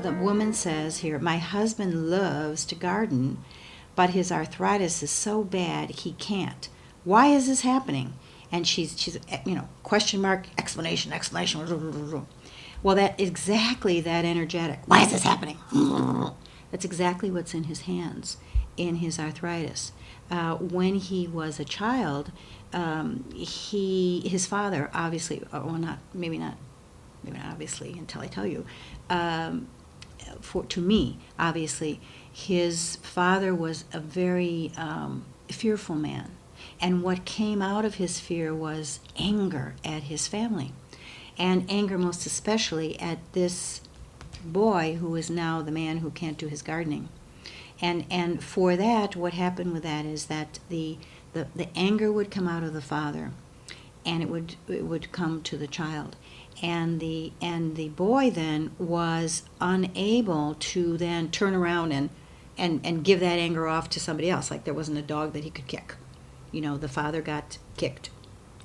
the woman says here, my husband loves to garden, but his arthritis is so bad he can't. Why is this happening? And she's question mark, explanation. Well, that exactly that energetic. Why is this happening? That's exactly what's in his hands, in his arthritis. When he was a child, his father obviously, maybe not obviously until I tell you. To me, obviously, his father was a very fearful man. And what came out of his fear was anger at his family. And anger most especially at this boy who is now the man who can't do his gardening. And for that, what happened with that is that the anger would come out of the father, and it would come to the child. And the boy then was unable to then turn around and give that anger off to somebody else. Like there wasn't a dog that he could kick. The father got kicked,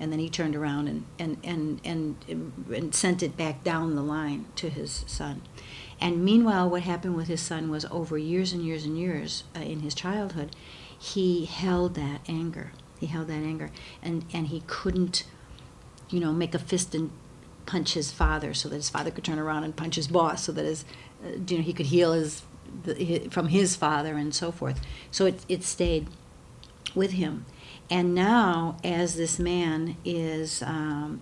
and then he turned around and sent it back down the line to his son. And meanwhile, what happened with his son was over years and years and years in his childhood, he held that anger. And he couldn't, make a fist and punch his father so that his father could turn around and punch his boss so that he could heal from his father and so forth. So it stayed with him. And now, as this man is,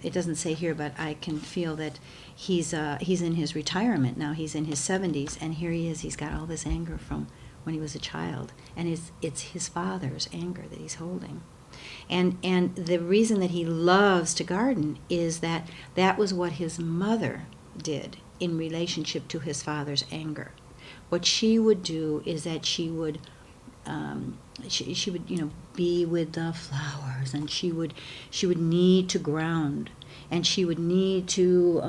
it doesn't say here, but I can feel that he's in his retirement now. He's in his 70s, and here he is. He's got all this anger from when he was a child, and it's his father's anger that he's holding. And the reason that he loves to garden is that was what his mother did in relationship to his father's anger. What she would do is that she would be with the flowers, and she would need to ground, and she would need to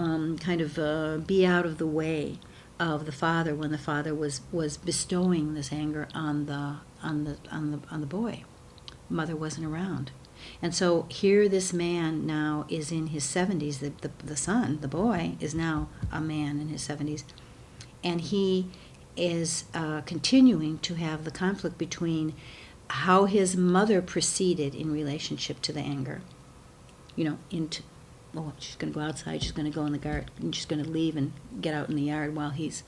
be out of the way of the father when the father was bestowing this anger on the boy. Mother wasn't around. And so here this man now is in his 70s. The son, the boy, is now a man in his 70s. And he is continuing to have the conflict between how his mother proceeded in relationship to the anger. She's going to go outside, she's going to go in the garden, and she's going to leave and get out in the yard while he's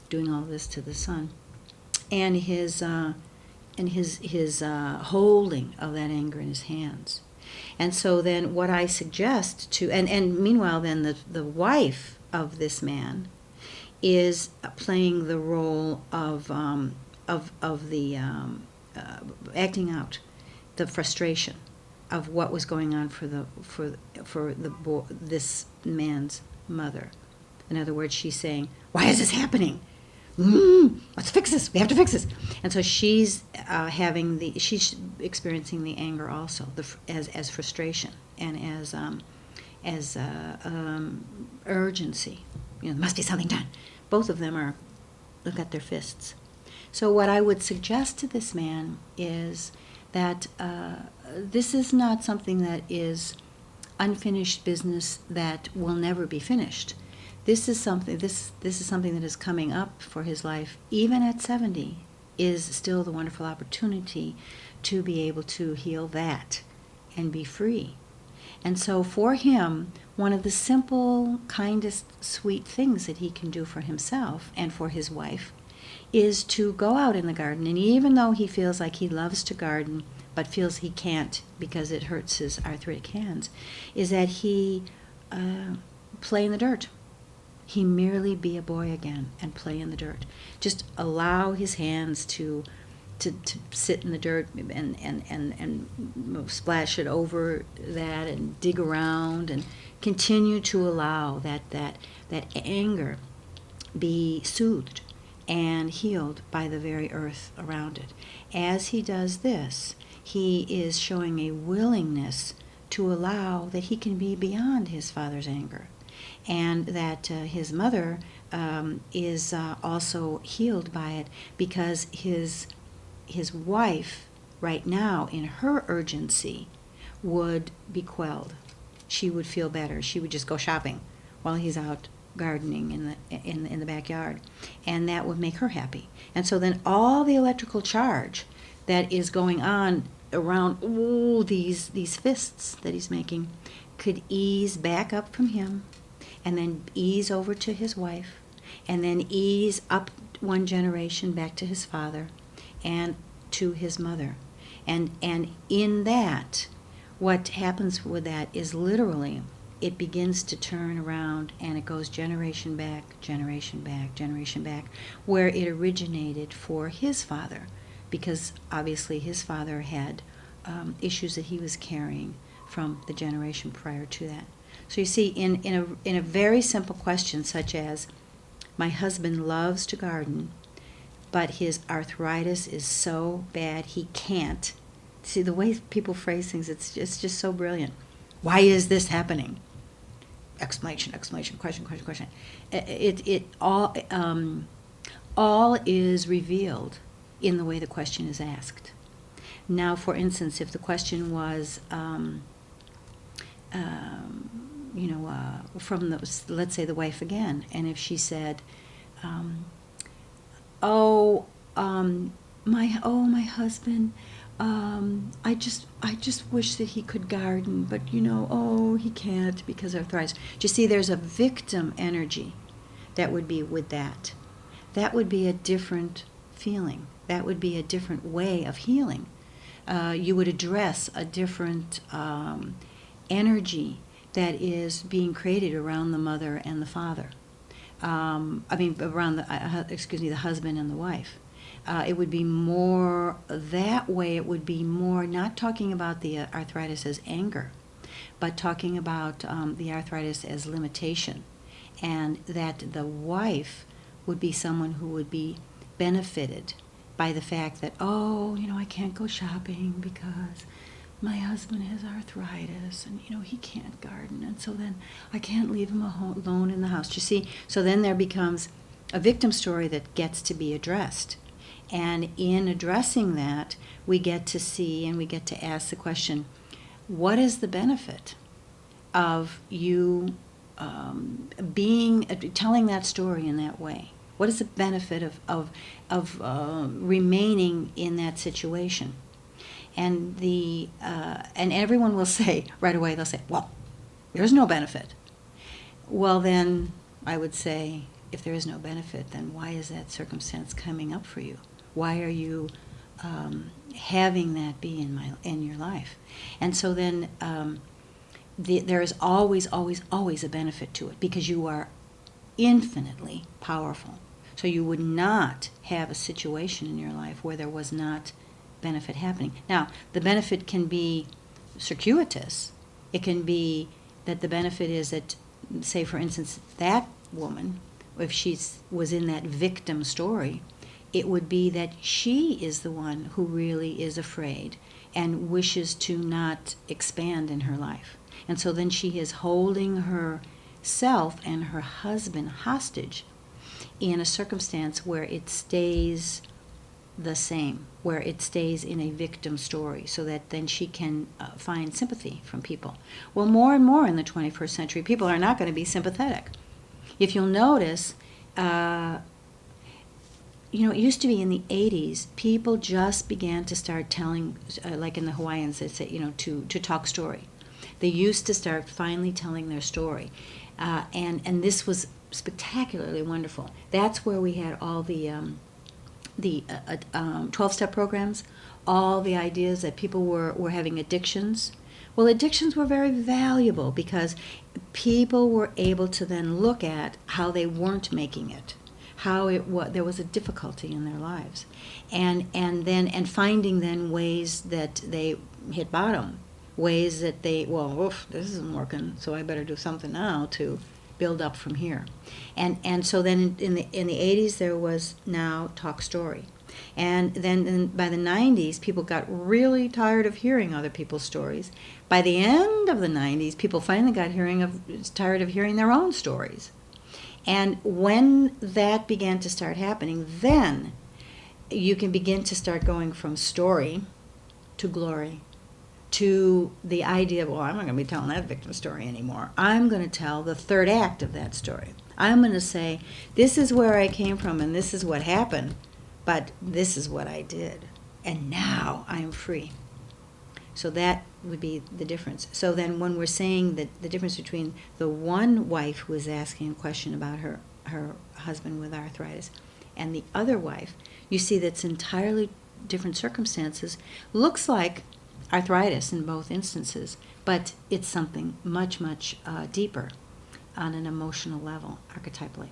doing all this to the son. And his holding of that anger in his hands. And so then what I suggest and meanwhile then the wife of this man is playing the role of the acting out the frustration of what was going on for this man's mother. In other words, she's saying, "Why is this happening? Let's fix this. We have to fix this." And so she's she's experiencing the anger also, as frustration and as urgency. There must be something done. Both of them look at their fists. So what I would suggest to this man is that this is not something that is unfinished business that will never be finished. This is something that is coming up for his life, even at 70, is still the wonderful opportunity to be able to heal that and be free. And so for him, one of the simple, kindest, sweet things that he can do for himself and for his wife is to go out in the garden. And even though he feels like he loves to garden, but feels he can't because it hurts his arthritic hands, is that he play in the dirt. He merely be a boy again and play in the dirt. Just allow his hands to sit in the dirt and splash it over that and dig around and continue to allow that anger be soothed and healed by the very earth around it. As he does this, he is showing a willingness to allow that he can be beyond his father's anger, and that his mother is also healed by it, because his wife right now in her urgency would be quelled. She would feel better. She would just go shopping while he's out gardening in the backyard, and that would make her happy. And so then all the electrical charge that is going on around these fists that he's making could ease back up from him, and then ease over to his wife, and then ease up one generation back to his father and to his mother. And in that, what happens with that is literally it begins to turn around, and it goes generation back, generation back, generation back, where it originated for his father, because obviously his father had issues that he was carrying from the generation prior to that. So you see, in a very simple question such as, my husband loves to garden, but his arthritis is so bad he can't. See, the way people phrase things, it's just so brilliant. Why is this happening? Exclamation, exclamation, question, question, question. It all is revealed in the way the question is asked. Now, for instance, if the question was, from let's say the wife again, and if she said, my husband, I just wish that he could garden, but he can't because of arthritis. Do you see, there's a victim energy that would be with that. That would be a different feeling. That would be a different way of healing. You would address a different energy that is being created around the mother and the father. Around the husband and the wife. It would be more that way. It would be more not talking about the arthritis as anger, but talking about the arthritis as limitation, and that the wife would be someone who would be benefited by the fact that, I can't go shopping because my husband has arthritis, and he can't garden, and so then I can't leave him alone in the house. Do you see? So then there becomes a victim story that gets to be addressed. And in addressing that, we get to see and we get to ask the question, what is the benefit of you telling that story in that way? What is the benefit of remaining in that situation? And and everyone will say right away, they'll say, well, there's no benefit. Well, then I would say, if there is no benefit, then why is that circumstance coming up for you? Why are you having that be in your life? And so then there is always, always, always a benefit to it, because you are infinitely powerful. So you would not have a situation in your life where there was not benefit happening. Now, the benefit can be circuitous. It can be that the benefit is that, say, for instance, that woman, if she was in that victim story, it would be that she is the one who really is afraid and wishes to not expand in her life. And so then she is holding herself and her husband hostage in a circumstance where it stays the same, where it stays in a victim story, so that then she can find sympathy from people. Well, more and more in the 21st century, people are not going to be sympathetic. If you'll notice, it used to be in the 80s, people just began to start telling, like in the Hawaiians, they say, to talk story. They used to start finally telling their story. And this was spectacularly wonderful. That's where we had all the 12-step programs, all the ideas that people were having addictions. Well, addictions were very valuable because people were able to then look at how they weren't making it, how there was a difficulty in their lives, and finding then ways that they hit bottom, ways that they, this isn't working, so I better do something now to build up from here. And so then in the 80s there was now talk story. And then by the 90s, people got really tired of hearing other people's stories. By the end of the 90s, people finally got tired of hearing their own stories. And when that began to start happening, then you can begin to start going from story to glory, to the idea of, well, I'm not going to be telling that victim story anymore. I'm going to tell the third act of that story. I'm going to say, this is where I came from and this is what happened, but this is what I did. And now I'm free. So that would be the difference. So then when we're saying that the difference between the one wife who is asking a question about her husband with arthritis and the other wife, you see that's entirely different circumstances. Looks like arthritis in both instances, but it's something much, much deeper on an emotional level, archetypally.